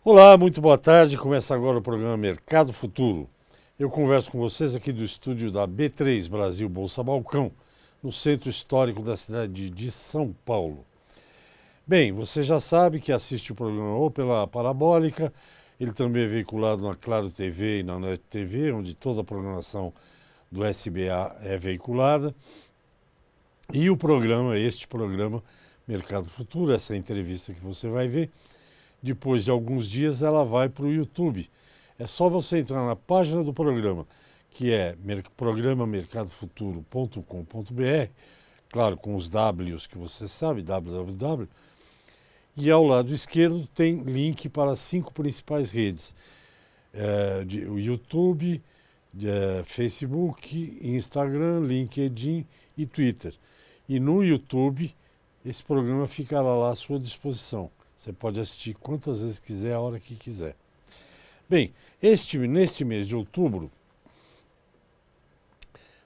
Olá, muito boa tarde. Começa agora o programa Mercado Futuro. Eu converso com vocês aqui do estúdio da B3 Brasil Bolsa Balcão, no centro histórico da cidade de São Paulo. Bem, você já sabe que assiste o programa ou pela Parabólica, ele também é veiculado na Claro TV e na NET TV, onde toda a programação do SBA é veiculada. E este programa Mercado Futuro, essa entrevista que você vai ver, depois de alguns dias ela vai para o YouTube. É só você entrar na página do programa, que é programamercadofuturo.com.br, claro, com os Ws que você sabe, www, e ao lado esquerdo tem link para as 5 principais redes, o YouTube, Facebook, Instagram, LinkedIn e Twitter. E no YouTube, esse programa ficará lá à sua disposição. Você pode assistir quantas vezes quiser, a hora que quiser. Bem, neste mês de outubro,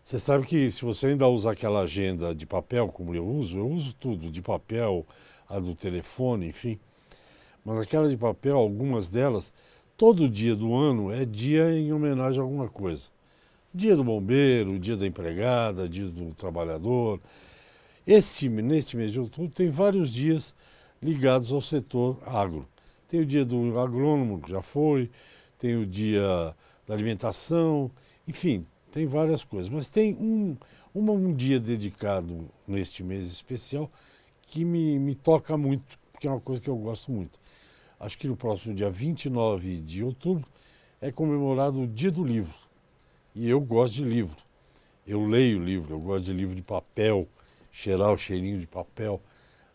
você sabe que se você ainda usa aquela agenda de papel, como eu uso tudo, de papel, a do telefone, enfim. Mas aquela de papel, algumas delas, todo dia do ano é dia em homenagem a alguma coisa. Dia do bombeiro, dia da empregada, dia do trabalhador. Neste mês de outubro tem vários dias ligados ao setor agro. Tem o dia do agrônomo, que já foi, tem o dia da alimentação, enfim, tem várias coisas. Mas tem um dia dedicado neste mês especial que me toca muito, porque é uma coisa que eu gosto muito. Acho que no próximo dia 29 de outubro é comemorado o Dia do Livro. E eu gosto de livro. Eu leio livro, eu gosto de livro de papel, cheirar o cheirinho de papel.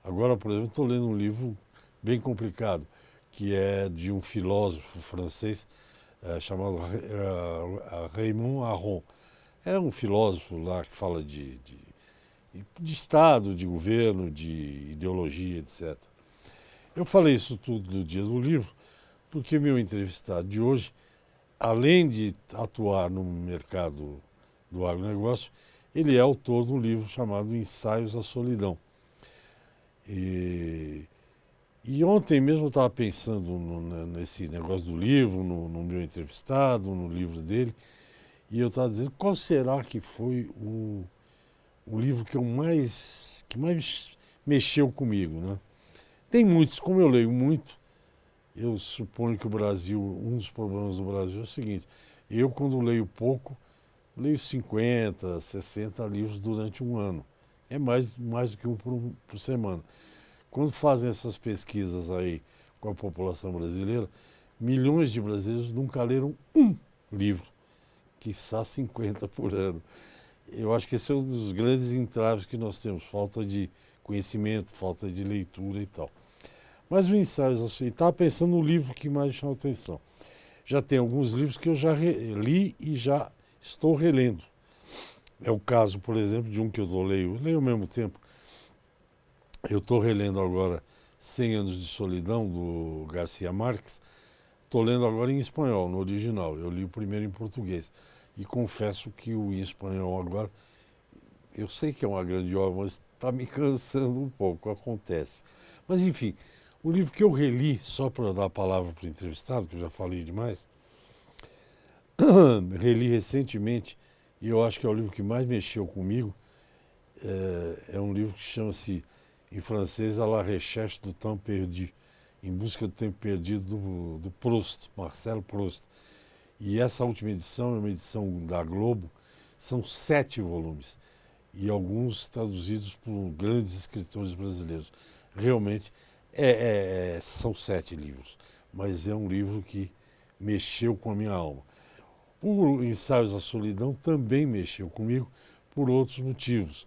Agora, por exemplo, estou lendo um livro bem complicado, que é de um filósofo francês chamado Raymond Aron. É um filósofo lá que fala de Estado, de governo, de ideologia, etc. Eu falei isso tudo do Dia do Livro, porque meu entrevistado de hoje, além de atuar no mercado do agronegócio, ele é autor de um livro chamado Ensaios à Solidão. E ontem mesmo eu estava pensando nesse negócio do livro, no meu entrevistado, no livro dele, e eu estava dizendo qual será que foi o livro que mais mexeu comigo, né? Tem muitos, como eu leio muito, eu suponho que um dos problemas do Brasil é o seguinte: eu, quando leio pouco, leio 50, 60 livros durante um ano. É mais do que um por semana. Quando fazem essas pesquisas aí com a população brasileira, milhões de brasileiros nunca leram um livro, quiçá 50 por ano. Eu acho que esse é um dos grandes entraves que nós temos, falta de conhecimento, falta de leitura e tal. Mas o ensaio, eu estava pensando no livro que mais me chamou a atenção. Já tem alguns livros que eu já li e já estou relendo. É o caso, por exemplo, de um que eu leio ao mesmo tempo. Eu estou relendo agora 100 Anos de Solidão, do Garcia Marques. Estou lendo agora em espanhol, no original. Eu li o primeiro em português. E confesso que o em espanhol agora, eu sei que é uma grande obra, mas está me cansando um pouco, acontece. Mas enfim, o livro que eu reli, só para dar a palavra para o entrevistado, que eu já falei demais, reli recentemente, e eu acho que é o livro que mais mexeu comigo. É um livro que chama-se, em francês, À la recherche du temps perdu, Em Busca do Tempo Perdido, do Proust, Marcel Proust. E essa última edição é uma edição da Globo, são 7 volumes, e alguns traduzidos por grandes escritores brasileiros. Realmente, são 7 livros, mas é um livro que mexeu com a minha alma. O Ensaios à Solidão também mexeu comigo por outros motivos,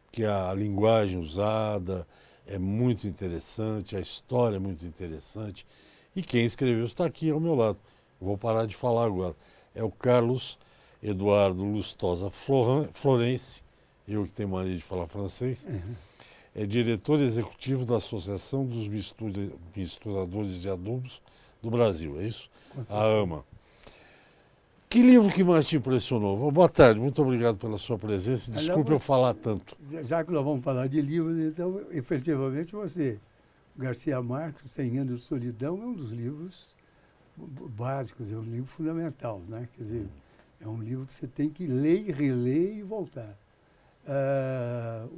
que a linguagem usada é muito interessante, a história é muito interessante, e quem escreveu está aqui ao meu lado. Vou parar de falar agora. É o Carlos Eduardo Lustosa Florence, eu que tenho mania de falar francês, é diretor executivo da Associação dos Misturadores de Adubos do Brasil, é isso? A AMA. Que livro que mais te impressionou? Boa tarde, muito obrigado pela sua presença. Desculpe eu falar tanto. Já que nós vamos falar de livros, então, efetivamente, você Garcia Marques, 100 Anos de Solidão, é um dos livros básicos, é um livro fundamental, né? Quer dizer, é um livro que você tem que ler e reler e voltar.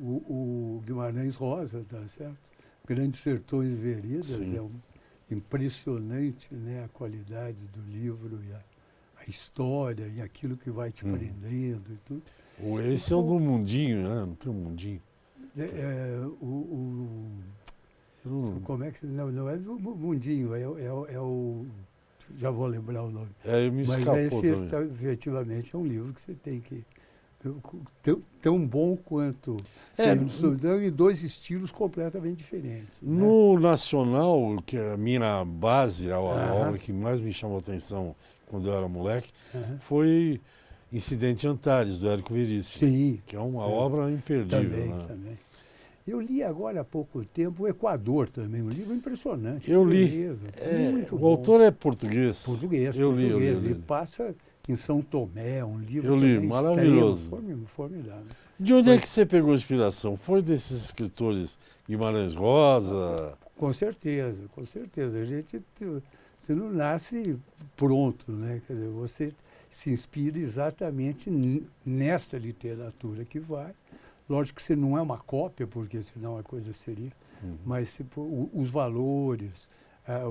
O Guimarães Rosa, tá certo? Grandes Sertões e Veredas, Sim. é impressionante, né, a qualidade do livro e a história e aquilo que vai te prendendo e tudo. Esse é o do Mundinho, né? Não tem um Mundinho. Como é que... Não é do Mundinho, é o... Já vou lembrar o nome. Eu me escapou também. Efetivamente é um livro que você tem que... Tão bom quanto Solidão e dois estilos completamente diferentes. Né? No Nacional, que é a minha base, a obra que mais me chamou a atenção quando eu era moleque, foi Incidente em Antares, do Érico Veríssimo. Sim. Que é uma obra imperdível. Também. Eu li agora há pouco tempo o Equador também, um livro impressionante. Eu li. Beleza, muito o bom. autor é português. Eu li. E passa em São Tomé, um livro maravilhoso. Formidável. De onde é que você pegou a inspiração? Foi desses escritores Guimarães Rosa? Com certeza. Você não nasce pronto, né? Quer dizer, você se inspira exatamente nesta literatura que vai. Lógico que você não é uma cópia, porque senão a coisa seria, mas os valores,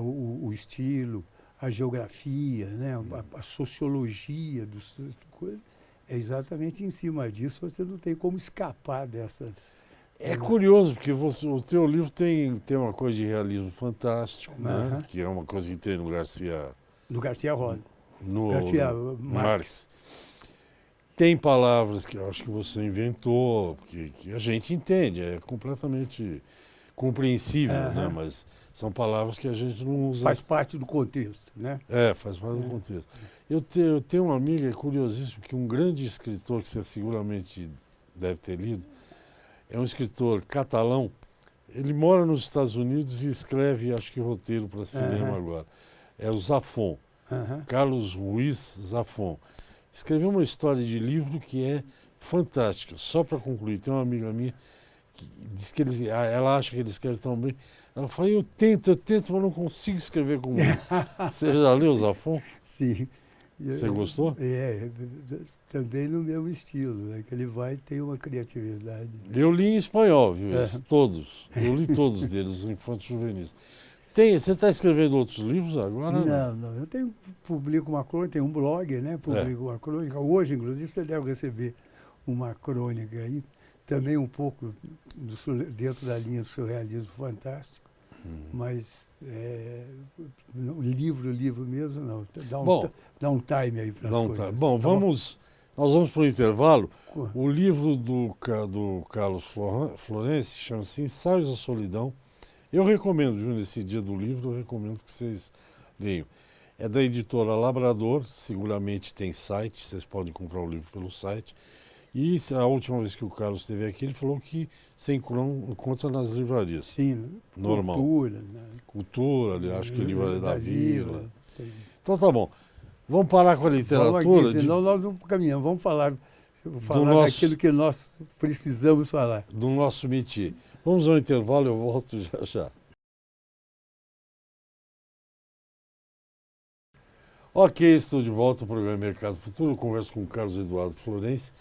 o estilo, a geografia, né? A sociologia dos coisas, é exatamente em cima disso, você não tem como escapar dessas... É curioso, porque o teu livro tem uma coisa de realismo fantástico, né? Que é uma coisa que tem no Garcia... Do Garcia Rosa. Garcia Marques. Tem palavras que eu acho que você inventou, que a gente entende, é completamente compreensível, né? Mas são palavras que a gente não usa. Faz parte do contexto, né? Faz parte do contexto. Eu tenho uma amiga, é curiosíssimo, que um grande escritor que você seguramente deve ter lido, é um escritor catalão. Ele mora nos Estados Unidos e escreve, acho que roteiro para cinema agora. É o Zafón, Carlos Ruiz Zafón. Escreveu uma história de livro que é fantástica. Só para concluir, tem uma amiga minha que diz que ela acha que ele escreve tão bem. Ela fala, eu tento, mas não consigo escrever como ele. Você já leu o Zafón? Sim. Você gostou? Também no meu estilo, né? Que ele vai ter uma criatividade. Eu li em espanhol, viu? Todos. Eu li todos deles, os infantos juvenis. Você está escrevendo outros livros agora? Não. Eu publico uma crônica, tenho um blog, né? Publico uma crônica. Hoje, inclusive, você deve receber uma crônica aí, também um pouco dentro da linha do surrealismo fantástico, mas livro mesmo não. Dá um time aí para as coisas. Bom, nós vamos para o intervalo. O livro do Carlos Florence chama-se Ensaios da Solidão. Eu recomendo, viu, nesse dia do livro, eu recomendo que vocês leiam. É da editora Labrador, seguramente tem site, vocês podem comprar o livro pelo site. E a última vez que o Carlos esteve aqui, ele falou que você encontra nas livrarias. Sim, normal. Cultura, acho que Livraria da Vila. Então tá bom. Vamos parar com a literatura? Vamos aqui, senão nós não caminhamos. Vamos falar daquilo que nós precisamos falar. Do nosso métier. Vamos ao intervalo, eu volto já. Ok, estou de volta ao programa Mercado Futuro. Eu converso com o Carlos Eduardo Florence.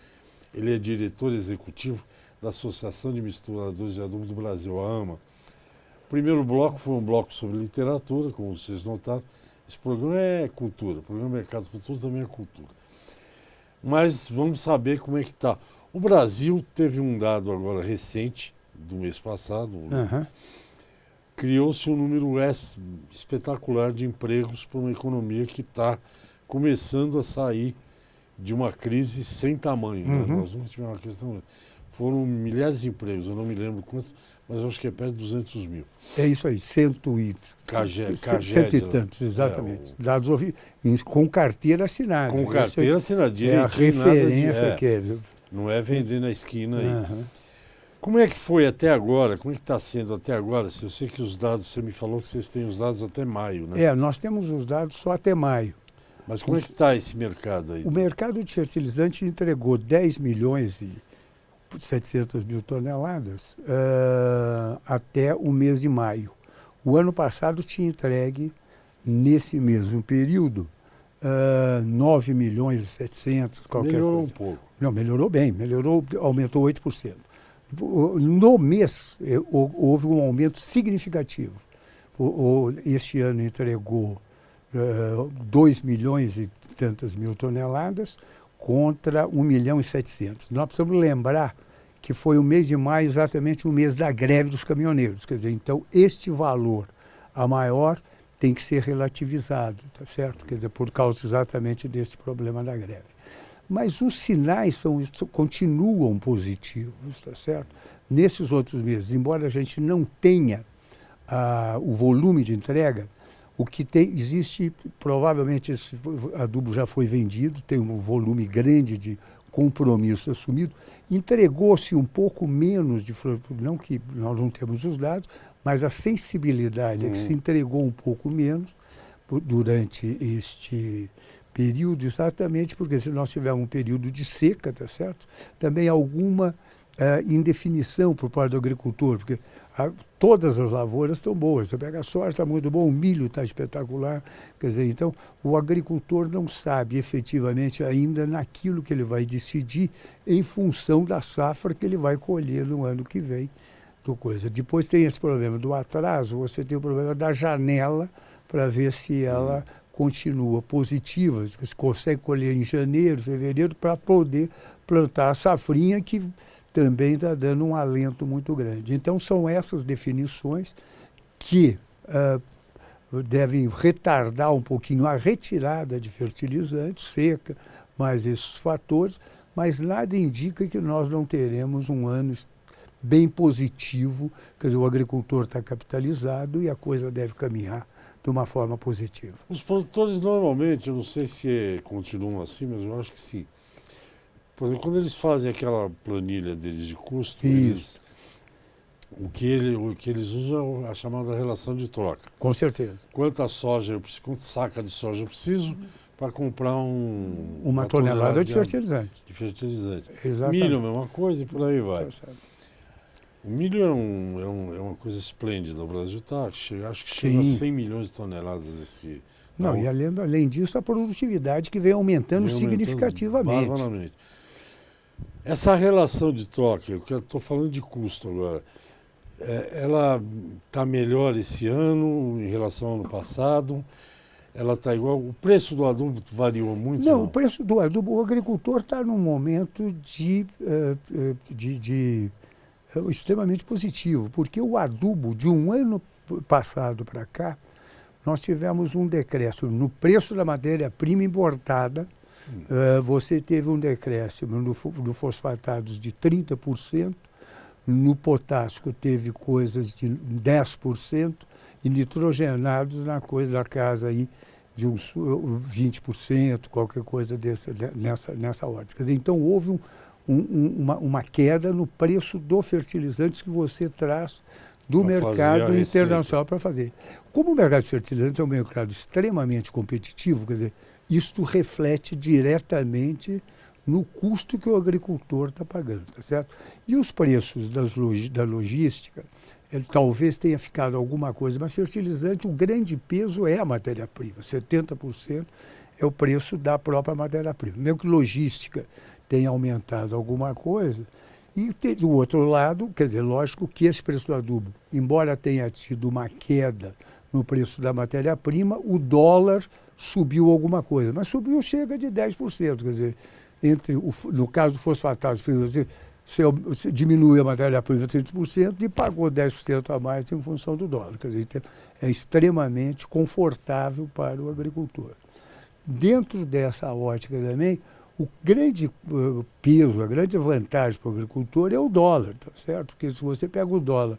Ele é diretor executivo da Associação de Misturadores de Adubo do Brasil, a AMA. O primeiro bloco foi um bloco sobre literatura, como vocês notaram. Esse programa é cultura, o programa Mercado Futuro também é cultura. Mas vamos saber como é que está. O Brasil teve um dado agora recente, do mês passado, criou-se um número espetacular de empregos para uma economia que está começando a sair de uma crise sem tamanho. Né? Nós nunca tivemos uma crise tão grande. Foram milhares de empregos, eu não me lembro quantos, mas acho que é perto de 200 mil. É isso aí, cento e tantos, exatamente. Dados com carteira assinada. Com carteira assinada, é a referência que é. Não é vender na esquina aí. Como é que foi até agora? Como é que está sendo até agora? Eu sei que os dados, você me falou que vocês têm os dados até maio, né? Nós temos os dados só até maio. Mas como é que está esse mercado aí? O mercado de fertilizante entregou 10 milhões e 700 mil toneladas até o mês de maio. O ano passado tinha entregue, nesse mesmo período, 9 milhões e 700, qualquer Melhorou coisa. um pouco. Não, melhorou bem, aumentou 8%. No mês, houve um aumento significativo. Este ano entregou 2 milhões e tantas mil toneladas contra 1 milhão e 700. Nós precisamos lembrar que foi o mês de maio exatamente o mês da greve dos caminhoneiros. Quer dizer, então, este valor a maior tem que ser relativizado, tá certo? Quer dizer, por causa exatamente desse problema da greve. Mas os sinais continuam positivos, tá certo? Nesses outros meses, embora a gente não tenha o volume de entrega, o que existe, provavelmente esse adubo já foi vendido, tem um volume grande de compromisso assumido, entregou-se um pouco menos de não que nós não temos os dados, mas a sensibilidade é que se entregou um pouco menos durante este período, exatamente porque se nós tivermos um período de seca, tá certo? Também alguma indefinição por parte do agricultor, porque todas as lavouras estão boas. Você pega a soja, está muito bom, o milho está espetacular. Quer dizer, então, o agricultor não sabe efetivamente ainda naquilo que ele vai decidir em função da safra que ele vai colher no ano que vem. Depois tem esse problema do atraso, você tem o problema da janela para ver se ela continua positiva, você consegue colher em janeiro, fevereiro, para poder plantar a safrinha que também está dando um alento muito grande. Então, são essas definições que devem retardar um pouquinho a retirada de fertilizantes, seca, mais esses fatores, mas nada indica que nós não teremos um ano bem positivo, quer dizer, o agricultor está capitalizado e a coisa deve caminhar de uma forma positiva. Os produtores normalmente, eu não sei se continuam assim, mas eu acho que sim. Por exemplo, quando eles fazem aquela planilha deles de custo, o que eles usam é a chamada relação de troca. Com certeza. Quanta soja eu preciso, quanto saca de soja eu preciso para comprar uma tonelada de fertilizante. Exatamente. Milho, a mesma coisa e por aí vai. O milho é uma coisa esplêndida. O Brasil acho que chega a 100 milhões de toneladas desse. Não, e além disso, a produtividade que vem aumentando significativamente. Barbaramente. Essa relação de troca, eu estou falando de custo agora, ela está melhor esse ano em relação ao ano passado? Ela está igual? O preço do adubo variou muito? Não, o preço do adubo, o agricultor está num momento extremamente positivo, porque o adubo de um ano passado para cá, nós tivemos um decréscimo no preço da matéria-prima importada. Você teve um decréscimo no fosfatados de 30%, no potássio teve coisas de 10% e nitrogenados na casa aí de uns 20%, qualquer coisa nessa ordem. Quer dizer, então houve uma queda no preço do fertilizante que você traz do mercado internacional para fazer. Como o mercado de fertilizantes é um mercado extremamente competitivo, quer dizer, isto reflete diretamente no custo que o agricultor está pagando, tá certo? E os preços da logística, talvez tenha ficado alguma coisa, mas fertilizante, o grande peso é a matéria-prima, 70% é o preço da própria matéria-prima. Mesmo que logística tenha aumentado alguma coisa, e do outro lado, quer dizer, lógico que esse preço do adubo, embora tenha tido uma queda no preço da matéria-prima, o dólar subiu alguma coisa, mas subiu chega de 10%, quer dizer, no caso do fosfatado, você diminui a matéria-prima 30% e pagou 10% a mais em função do dólar, quer dizer, então, é extremamente confortável para o agricultor. Dentro dessa ótica também, o grande peso, a grande vantagem para o agricultor é o dólar, tá certo? Porque se você pega o dólar,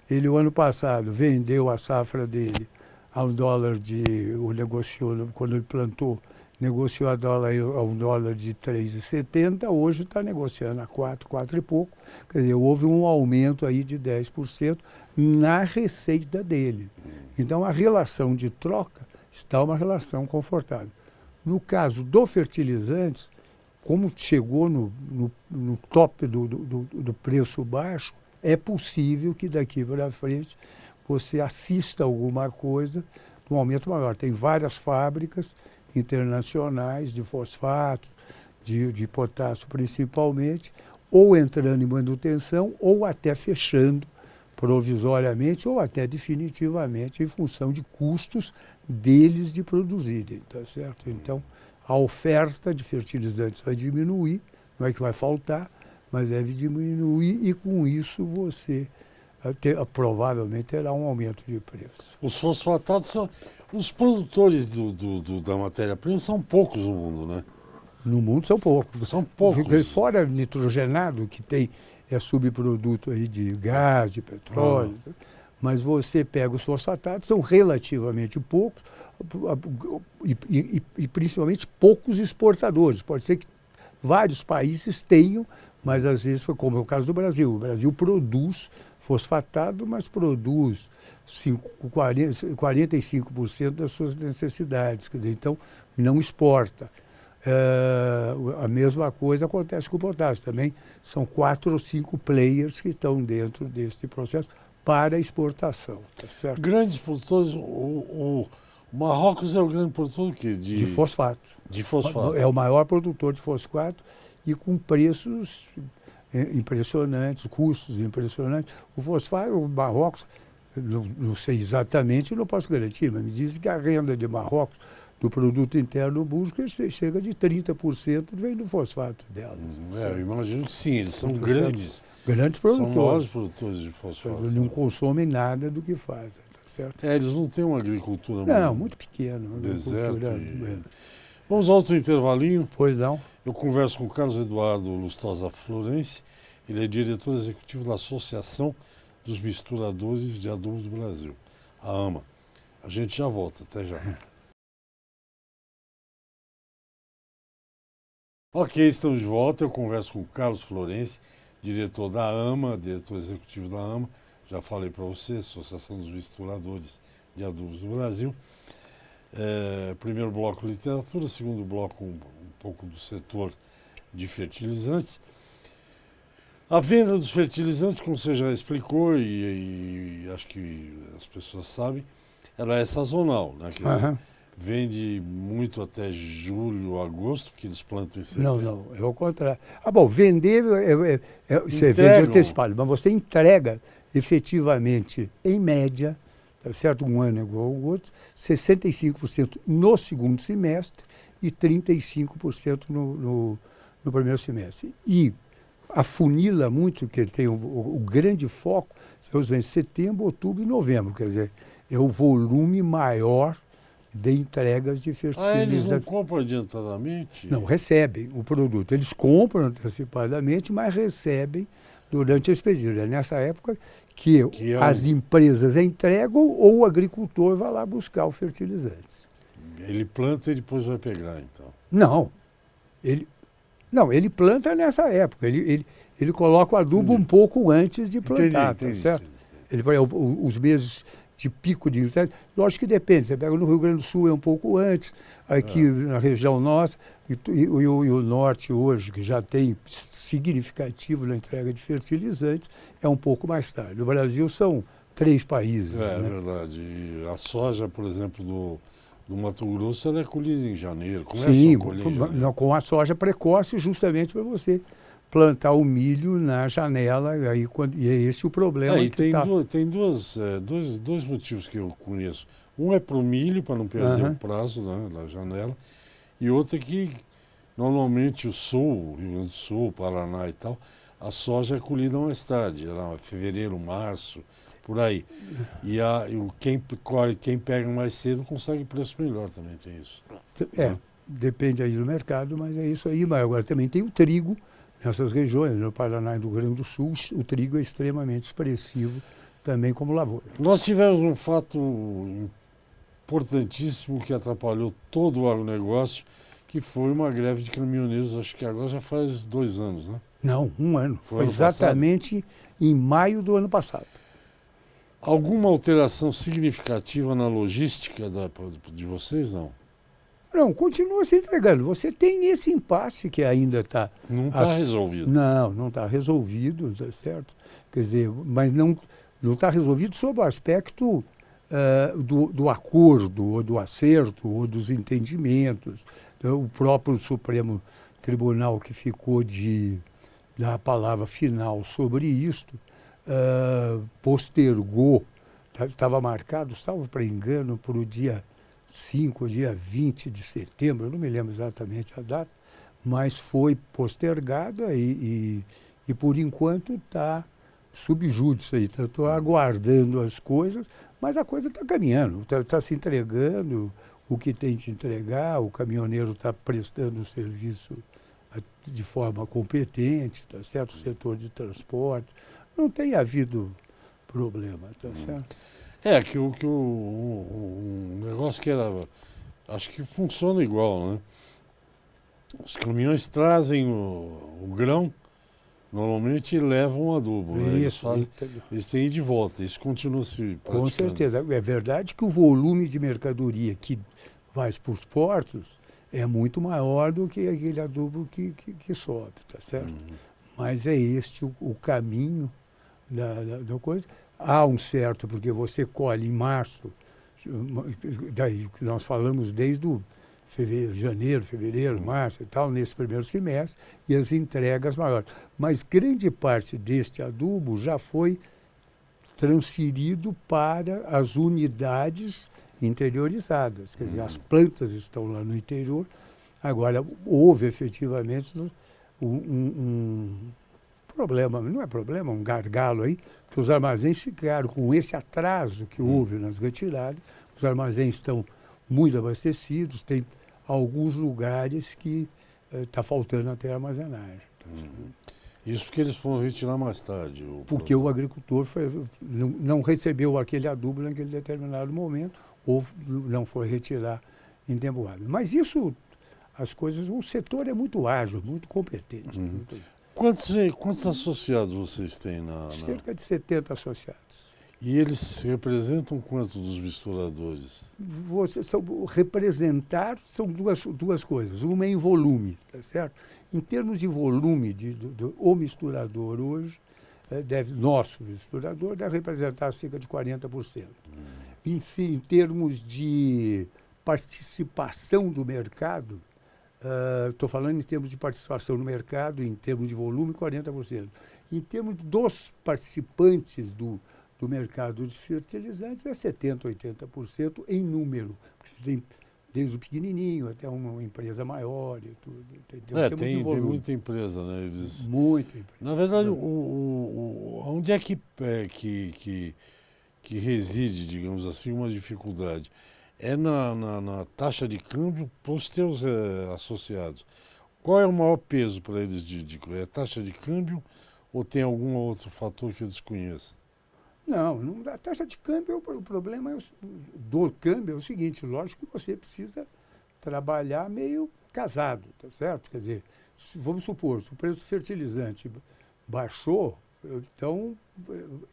ele o ano passado vendeu a safra dele a $1 o negociou, quando ele plantou, negociou a $1 de 3,70, hoje está negociando a 4 e pouco. Quer dizer, houve um aumento aí de 10% na receita dele. Então, a relação de troca está uma relação confortável. No caso do fertilizantes, como chegou no top do preço baixo, é possível que daqui para frente você assista alguma coisa de um aumento maior. Tem várias fábricas internacionais de fosfato, de potássio principalmente, ou entrando em manutenção, ou até fechando provisoriamente, ou até definitivamente, em função de custos deles de produzirem, tá certo? Então, a oferta de fertilizantes vai diminuir, não é que vai faltar, mas deve diminuir e com isso você provavelmente terá um aumento de preço. Os fosfatados são... Os produtores da matéria-prima são poucos no mundo, né? No mundo são poucos. São poucos. Porque fora nitrogenado, que tem subproduto aí de gás, de petróleo, mas você pega os fosfatados, são relativamente poucos e principalmente poucos exportadores. Pode ser que vários países tenham, mas às vezes, como é o caso do Brasil. O Brasil produz fosfatado, mas produz 45% das suas necessidades. Quer dizer, então, não exporta. A mesma coisa acontece com o potássio. Também são 4 ou 5 players que estão dentro desse processo para exportação. Tá certo? Grandes produtores, o Marrocos é o grande produtor do quê? De fosfato. De fosfato. É o maior produtor de fosfato e com preços impressionantes, custos impressionantes. O fosfato, o Marrocos, não sei exatamente, não posso garantir, mas me dizem que a renda de Marrocos do produto interno brusco chega de 30% vem do fosfato dela. Eu imagino que sim, eles são grandes. Grandes produtores. São maiores produtores de fosfato. Não consomem nada do que fazem, tá certo? Eles não têm uma agricultura muito pequena. Deserto. Vamos ao outro intervalinho. Pois não. Eu converso com o Carlos Eduardo Lustosa Florense, ele é diretor executivo da Associação dos Misturadores de Adubo do Brasil, a AMA. A gente já volta, até já. Ok, estamos de volta. Eu converso com o Carlos Florense, diretor da AMA, diretor executivo da AMA. Já falei para você, Associação dos Misturadores de Adubos do Brasil. Primeiro bloco literatura, segundo bloco um pouco do setor de fertilizantes. A venda dos fertilizantes, como você já explicou e acho que as pessoas sabem, ela é sazonal, né? Quer dizer, vende muito até julho, agosto, porque eles plantam em setembro. Não, é o contrário. vender você vende antecipado, mas você entrega efetivamente, em média, tá certo? Um ano é igual ao outro, 65% no segundo semestre e 35% no primeiro semestre. E afunila muito, que tem o grande foco, são os meses de setembro, outubro e novembro, quer dizer, é o volume maior de entregas de fertilizantes. Eles não compram adiantadamente? Não, recebem o produto. Eles compram antecipadamente, mas recebem durante esse período. É nessa época que as empresas entregam ou o agricultor vai lá buscar o fertilizante. Ele planta e depois vai pegar, então? Não. Ele planta nessa época. Ele coloca o adubo um pouco antes de plantar, tá certo? Os meses de pico de inverno, lógico que depende. Você pega no Rio Grande do Sul é um pouco antes, aqui na região nossa, e o norte hoje, que já tem significativo na entrega de fertilizantes, é um pouco mais tarde. No Brasil são 3 países. É verdade. E a soja, por exemplo, do Mato Grosso, ela é colhida em janeiro. Sim, com a soja precoce, justamente para você plantar o milho na janela, e é esse o problema. Tem dois motivos que eu conheço. Um é para o milho, para não perder o prazo na janela, e outro é que normalmente o Sul, Rio Grande do Sul, Paraná e tal, a soja é colhida mais tarde, lá fevereiro, março, por aí. E quem pega mais cedo consegue preço melhor também, tem isso. Depende aí do mercado, mas é isso aí. Mas agora também tem o trigo. Nessas regiões, no Paraná e no Rio Grande do Sul, o trigo é extremamente expressivo também como lavoura. Nós tivemos um fato importantíssimo que atrapalhou todo o agronegócio, que foi uma greve de caminhoneiros, acho que agora já faz 2 anos, né? Não, 1 ano. Foi exatamente em maio do ano passado. Alguma alteração significativa na logística de vocês, não? Não, continua se entregando. Você tem esse impasse que ainda está... Não está resolvido. Não está resolvido, tá certo? Quer dizer, mas não... Não está resolvido sob o aspecto do acordo, ou do acerto, ou dos entendimentos. Então, o próprio Supremo Tribunal, que ficou de dar a palavra final sobre isto, postergou, estava marcado, salvo para engano, para o dia 5, dia 20 de setembro, eu não me lembro exatamente a data, mas foi postergado e por enquanto está sub júdice aí. Estou aguardando as coisas, mas a coisa está caminhando, está se entregando o que tem de entregar, o caminhoneiro está prestando o serviço de forma competente, tá certo? O setor de transporte, não tem havido problema, tá certo? Que um negócio que era, acho que funciona igual, né? Os caminhões trazem o grão, normalmente levam adubo, né? Eles têm de volta, isso continua se praticando. Com certeza. É verdade que o volume de mercadoria que vai para os portos é muito maior do que aquele adubo que sobe, tá certo? Mas é este o caminho da coisa. Há um certo, porque você colhe em março, daí que nós falamos desde o janeiro, fevereiro, março e tal, nesse primeiro semestre, e as entregas maiores. Mas grande parte deste adubo já foi transferido para as unidades interiorizadas. Quer dizer, as plantas estão lá no interior. Agora, houve efetivamente um problema, não é problema, um gargalo aí, que os armazéns ficaram com esse atraso que houve nas retiradas. Os armazéns estão muito abastecidos, tem alguns lugares que está faltando até armazenagem. Isso porque eles foram retirar mais tarde. Porque o agricultor não recebeu aquele adubo naquele determinado momento, ou não foi retirar em tempo hábil. Mas isso, as coisas, o setor é muito ágil, muito competente. Quantos associados vocês têm Cerca de 70 associados. E eles representam quanto dos misturadores? Representar são duas coisas. Uma é em volume, tá certo? Em termos de volume, o misturador hoje, nosso misturador, deve representar cerca de 40%. Em termos de participação do mercado, estou falando em termos de participação no mercado, em termos de volume, 40%. Em termos dos participantes do mercado de fertilizantes, é 70%, 80% em número. Porque você tem desde o pequenininho até uma empresa maior e tudo. Tem muita empresa, né? Muita empresa. Na verdade, onde é que reside, digamos assim, uma dificuldade? É na taxa de câmbio para os teus associados. Qual é o maior peso para eles? É taxa de câmbio ou tem algum outro fator que eu desconheça? Não, a taxa de câmbio, o problema do câmbio é o seguinte, lógico que você precisa trabalhar meio casado, tá certo? Quer dizer, vamos supor, se o preço do fertilizante baixou, então,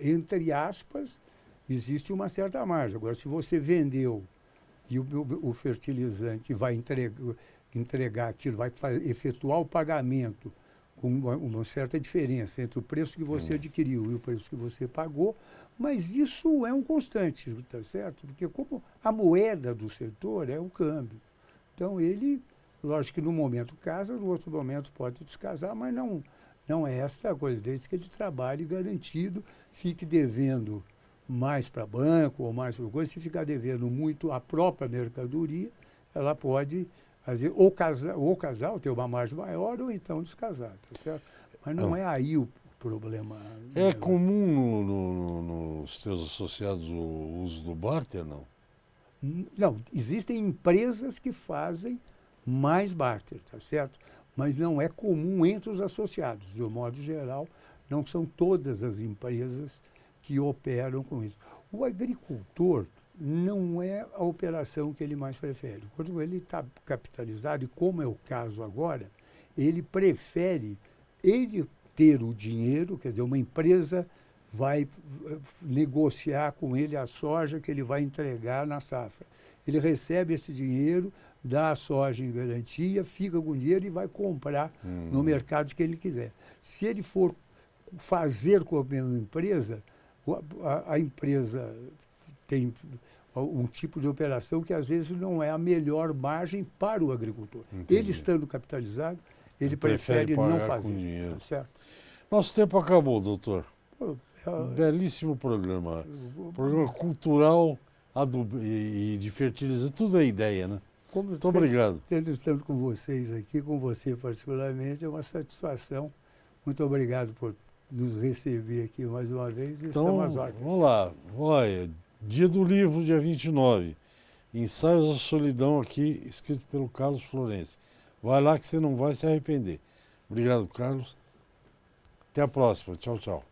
entre aspas, existe uma certa margem. Agora, se você vendeu e o fertilizante vai entregar aquilo, vai efetuar o pagamento com uma certa diferença entre o preço que você adquiriu e o preço que você pagou, mas isso é um constante, tá certo? Porque como a moeda do setor é o câmbio. Então ele, lógico que no momento casa, no outro momento pode descasar, mas não é essa a coisa, desde que ele trabalhe garantido, fique devendo mais para banco ou mais para coisa, se ficar devendo muito a própria mercadoria, ela pode ou casar, ter uma margem maior, ou então descasar, tá certo? Mas não é aí o problema. É comum nos teus associados o uso do barter, não? Não, existem empresas que fazem mais barter, tá certo? Mas não é comum entre os associados. De um modo geral, não são todas as empresas que operam com isso. O agricultor não é a operação que ele mais prefere. Quando ele está capitalizado, e como é o caso agora, ele prefere ter o dinheiro, quer dizer, uma empresa vai negociar com ele a soja que ele vai entregar na safra. Ele recebe esse dinheiro, dá a soja em garantia, fica com o dinheiro e vai comprar no mercado que ele quiser. Se ele for fazer com a mesma empresa, A empresa tem um tipo de operação que às vezes não é a melhor margem para o agricultor. Entendi. Ele estando capitalizado, ele Prefere prefere não pagar com fazer. dinheiro. Tá certo? Nosso tempo acabou, doutor. Pô, Belíssimo programa. Programa cultural e de fertilizante, tudo é ideia, né? Como Muito obrigado. Estando com vocês aqui, com você particularmente, é uma satisfação. Muito obrigado por nos receber aqui mais uma vez. Então, Estamos às ordens. vamos lá. Olha, Dia do Livro, dia 29. Ensaios da Solidão aqui, escrito pelo Carlos Florencio. Vai lá que você não vai se arrepender. Obrigado, Carlos. Até a próxima. Tchau, tchau.